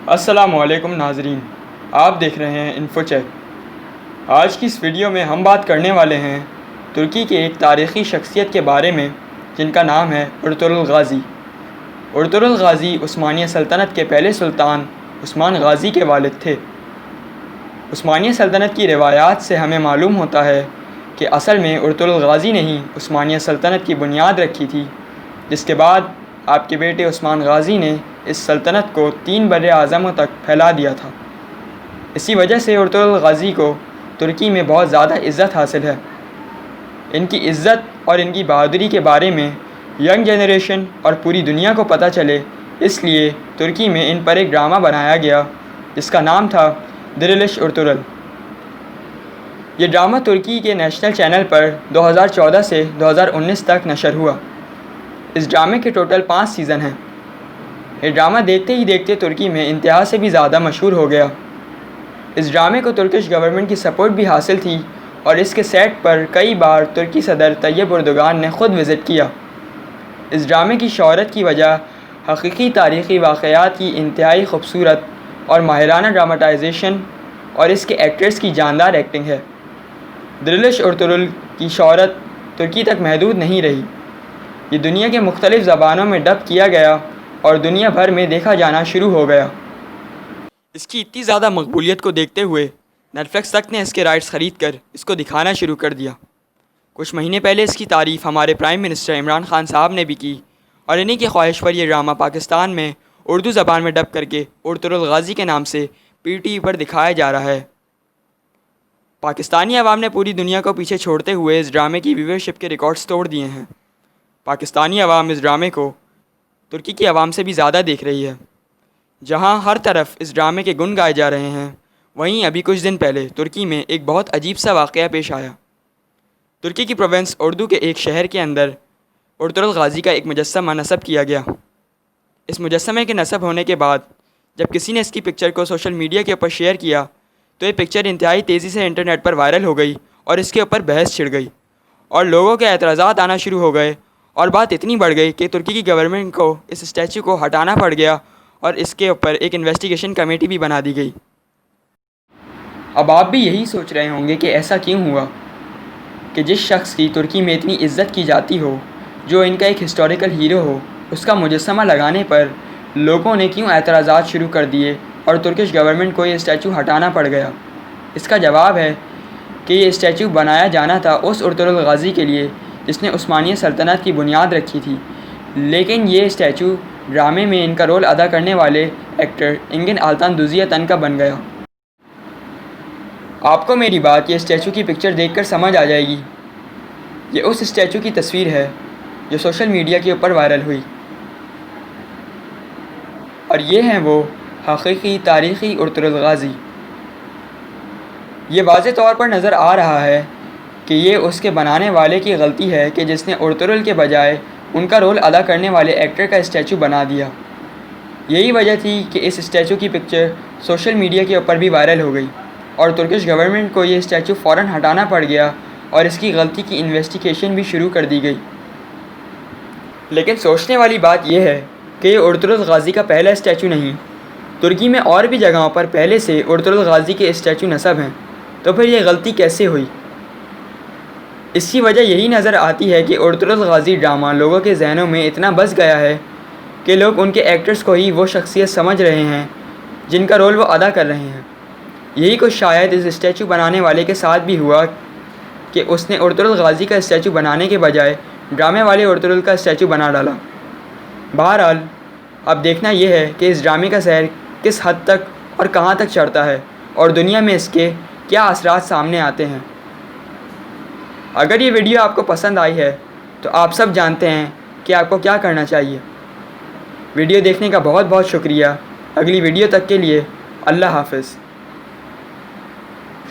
السلام علیکم ناظرین، آپ دیکھ رہے ہیں انفو چیک۔ آج کی اس ویڈیو میں ہم بات کرنے والے ہیں ترکی کے ایک تاریخی شخصیت کے بارے میں جن کا نام ہے ارطغرل غازی۔ ارطغرل غازی عثمانیہ سلطنت کے پہلے سلطان عثمان غازی کے والد تھے۔ عثمانیہ سلطنت کی روایات سے ہمیں معلوم ہوتا ہے کہ اصل میں ارطغرل غازی نے ہی عثمانیہ سلطنت کی بنیاد رکھی تھی، جس کے بعد آپ کے بیٹے عثمان غازی نے اس سلطنت کو 3 بر اعظموں تک پھیلا دیا تھا۔ اسی وجہ سے ارطغرل غازی کو ترکی میں بہت زیادہ عزت حاصل ہے۔ ان کی عزت اور ان کی بہادری کے بارے میں ینگ جنریشن اور پوری دنیا کو پتہ چلے، اس لیے ترکی میں ان پر ایک ڈرامہ بنایا گیا جس کا نام تھا ڈیرلش ارطغرل۔ یہ ڈرامہ ترکی کے نیشنل چینل پر 2014 سے 2019 تک نشر ہوا۔ اس ڈرامے کے ٹوٹل 5 سیزن ہیں۔ یہ ڈرامہ دیکھتے ہی دیکھتے ترکی میں انتہا سے بھی زیادہ مشہور ہو گیا۔ اس ڈرامے کو ترکش گورنمنٹ کی سپورٹ بھی حاصل تھی اور اس کے سیٹ پر کئی بار ترکی صدر طیب اردوغان نے خود وزٹ کیا۔ اس ڈرامے کی شہرت کی وجہ حقیقی تاریخی واقعات کی انتہائی خوبصورت اور ماہرانہ ڈراماٹائزیشن اور اس کے ایکٹرز کی جاندار ایکٹنگ ہے۔ ڈیرلش ارطغرل کی شہرت ترکی تک محدود نہیں رہی۔ یہ دنیا کے مختلف زبانوں میں ڈب کیا گیا اور دنیا بھر میں دیکھا جانا شروع ہو گیا۔ اس کی اتنی زیادہ مقبولیت کو دیکھتے ہوئے نیٹ فلکس تک نے اس کے رائٹس خرید کر اس کو دکھانا شروع کر دیا۔ کچھ مہینے پہلے اس کی تعریف ہمارے پرائم منسٹر عمران خان صاحب نے بھی کی اور انہی کی خواہش پر یہ ڈرامہ پاکستان میں اردو زبان میں ڈب کر کے ارطغرل غازی کے نام سے PTV پر دکھایا جا رہا ہے۔ پاکستانی عوام نے پوری دنیا کو پیچھے چھوڑتے ہوئے اس ڈرامے کی ویورشپ کے ریکارڈز توڑ دیے ہیں۔ پاکستانی عوام اس ڈرامے کو ترکی کی عوام سے بھی زیادہ دیکھ رہی ہے۔ جہاں ہر طرف اس ڈرامے کے گن گائے جا رہے ہیں، وہیں ابھی کچھ دن پہلے ترکی میں ایک بہت عجیب سا واقعہ پیش آیا۔ ترکی کی پروونس اردو کے ایک شہر کے اندر ارطغرل غازی کا ایک مجسمہ نصب کیا گیا۔ اس مجسمے کے نصب ہونے کے بعد جب کسی نے اس کی پکچر کو سوشل میڈیا کے اوپر شیئر کیا تو یہ پکچر انتہائی تیزی سے انٹرنیٹ پر وائرل ہو گئی اور اس کے اوپر بحث چھڑ گئی اور لوگوں کے اعتراضات آنا شروع ہو گئے، اور بات اتنی بڑھ گئی کہ ترکی کی گورنمنٹ کو اس اسٹیچو کو ہٹانا پڑ گیا اور اس کے اوپر ایک انویسٹیگیشن کمیٹی بھی بنا دی گئی۔ اب آپ بھی یہی سوچ رہے ہوں گے کہ ایسا کیوں ہوا کہ جس شخص کی ترکی میں اتنی عزت کی جاتی ہو، جو ان کا ایک ہسٹوریکل ہیرو ہو، اس کا مجسمہ لگانے پر لوگوں نے کیوں اعتراضات شروع کر دیے اور ترکش گورنمنٹ کو یہ اسٹیچو ہٹانا پڑ گیا؟ اس کا جواب ہے کہ یہ اسٹیچو بنایا جانا تھا اس ارطغرل غازی کے لیے جس نے عثمانیہ سلطنت کی بنیاد رکھی تھی، لیکن یہ اسٹیچو ڈرامے میں ان کا رول ادا کرنے والے ایکٹر انگن آلتان دوزیاتن کا بن گیا۔ آپ کو میری بات یہ اسٹیچو کی پکچر دیکھ کر سمجھ آ جائے گی۔ یہ اس اسٹیچو کی تصویر ہے جو سوشل میڈیا کے اوپر وائرل ہوئی، اور یہ ہیں وہ حقیقی تاریخی ارطغرل غازی۔ یہ واضح طور پر نظر آ رہا ہے کہ یہ اس کے بنانے والے کی غلطی ہے کہ جس نے ارطغرل کے بجائے ان کا رول ادا کرنے والے ایکٹر کا اسٹیچو بنا دیا۔ یہی وجہ تھی کہ اس اسٹیچو کی پکچر سوشل میڈیا کے اوپر بھی وائرل ہو گئی اور ترکش گورنمنٹ کو یہ اسٹیچو فوراً ہٹانا پڑ گیا اور اس کی غلطی کی انویسٹیگیشن بھی شروع کر دی گئی۔ لیکن سوچنے والی بات یہ ہے کہ یہ ارطغرل غازی کا پہلا اسٹیچو نہیں۔ ترکی میں اور بھی جگہوں پر پہلے سے ارطغرل غازی کے اسٹیچو نصب ہیں، تو پھر یہ غلطی کیسے ہوئی؟ اس کی وجہ یہی نظر آتی ہے کہ ارطغرل غازی ڈرامہ لوگوں کے ذہنوں میں اتنا بس گیا ہے کہ لوگ ان کے ایکٹرز کو ہی وہ شخصیت سمجھ رہے ہیں جن کا رول وہ ادا کر رہے ہیں۔ یہی کچھ شاید اس اسٹیچو بنانے والے کے ساتھ بھی ہوا کہ اس نے ارطغرل غازی کا اسٹیچو بنانے کے بجائے ڈرامے والے ارطغرل کا اسٹیچو بنا ڈالا۔ بہرحال اب دیکھنا یہ ہے کہ اس ڈرامے کا زہر کس حد تک اور کہاں تک چڑھتا ہے اور دنیا میں اس کے کیا اثرات سامنے آتے ہیں۔ اگر یہ ویڈیو آپ کو پسند آئی ہے تو آپ سب جانتے ہیں کہ آپ کو کیا کرنا چاہیے۔ ویڈیو دیکھنے کا بہت بہت شکریہ۔ اگلی ویڈیو تک کے لیے اللہ حافظ۔